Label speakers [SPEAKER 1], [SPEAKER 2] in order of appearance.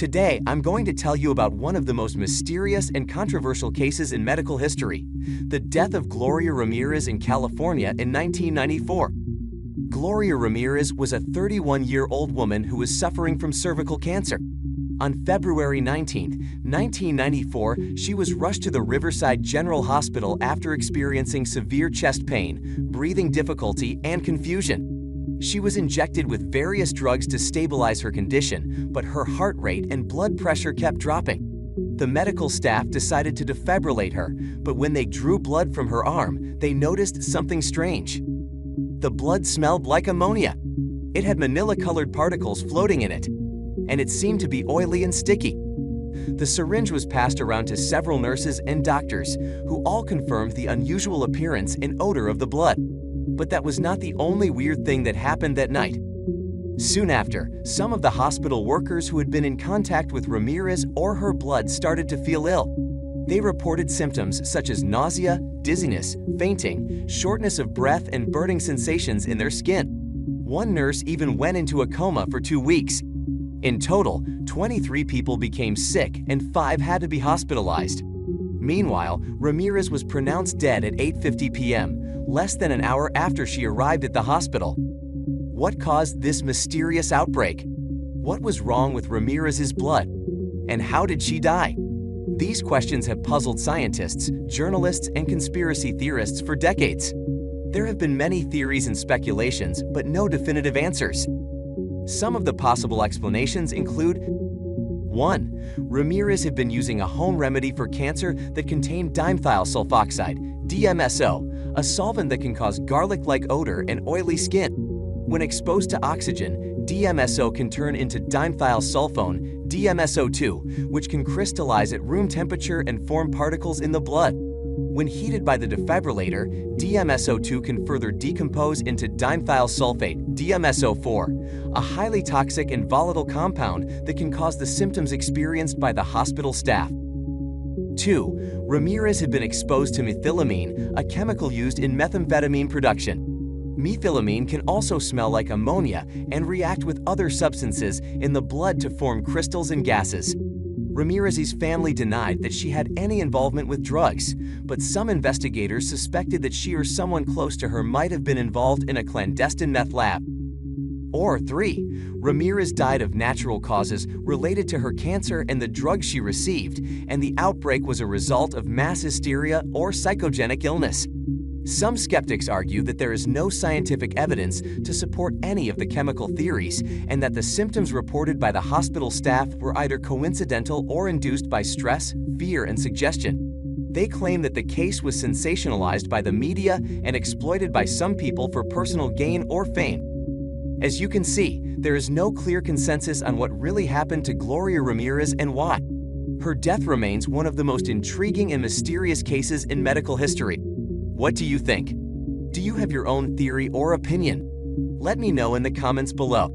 [SPEAKER 1] Today, I'm going to tell you about one of the most mysterious and controversial cases in medical history, the death of Gloria Ramirez in California in 1994. Gloria Ramirez was a 31-year-old woman who was suffering from cervical cancer. On February 19, 1994, she was rushed to the Riverside General Hospital after experiencing severe chest pain, breathing difficulty, and confusion. She was injected with various drugs to stabilize her condition, but her heart rate and blood pressure kept dropping. The medical staff decided to defibrillate her, but when they drew blood from her arm, they noticed something strange. The blood smelled like ammonia. It had manila-colored particles floating in it, and it seemed to be oily and sticky. The syringe was passed around to several nurses and doctors, who all confirmed the unusual appearance and odor of the blood. But that was not the only weird thing that happened that night. Soon after, some of the hospital workers who had been in contact with Ramirez or her blood started to feel ill. They reported symptoms such as nausea, dizziness, fainting, shortness of breath, and burning sensations in their skin. One nurse even went into a coma for 2 weeks. In total, 23 people became sick and 5 had to be hospitalized. Meanwhile, Ramirez was pronounced dead at 8:50 p.m., less than an hour after she arrived at the hospital. What caused this mysterious outbreak? What was wrong with Ramirez's blood? And how did she die? These questions have puzzled scientists, journalists, and conspiracy theorists for decades. There have been many theories and speculations, but no definitive answers. Some of the possible explanations include: 1. Ramirez had been using a home remedy for cancer that contained dimethyl sulfoxide, DMSO, a solvent that can cause garlic-like odor and oily skin. When exposed to oxygen, DMSO can turn into dimethyl sulfone, DMSO2, which can crystallize at room temperature and form particles in the blood. When heated by the defibrillator, DMSO2 can further decompose into dimethyl sulfate, DMSO4, a highly toxic and volatile compound that can cause the symptoms experienced by the hospital staff. 2. Ramirez had been exposed to methylamine, a chemical used in methamphetamine production. Methylamine can also smell like ammonia and react with other substances in the blood to form crystals and gases. Ramirez's family denied that she had any involvement with drugs, but some investigators suspected that she or someone close to her might have been involved in a clandestine meth lab. Or 3. Ramirez died of natural causes related to her cancer and the drugs she received, and the outbreak was a result of mass hysteria or psychogenic illness. Some skeptics argue that there is no scientific evidence to support any of the chemical theories, and that the symptoms reported by the hospital staff were either coincidental or induced by stress, fear, and suggestion. They claim that the case was sensationalized by the media and exploited by some people for personal gain or fame. As you can see, there is no clear consensus on what really happened to Gloria Ramirez and why. Her death remains one of the most intriguing and mysterious cases in medical history. What do you think? Do you have your own theory or opinion? Let me know in the comments below.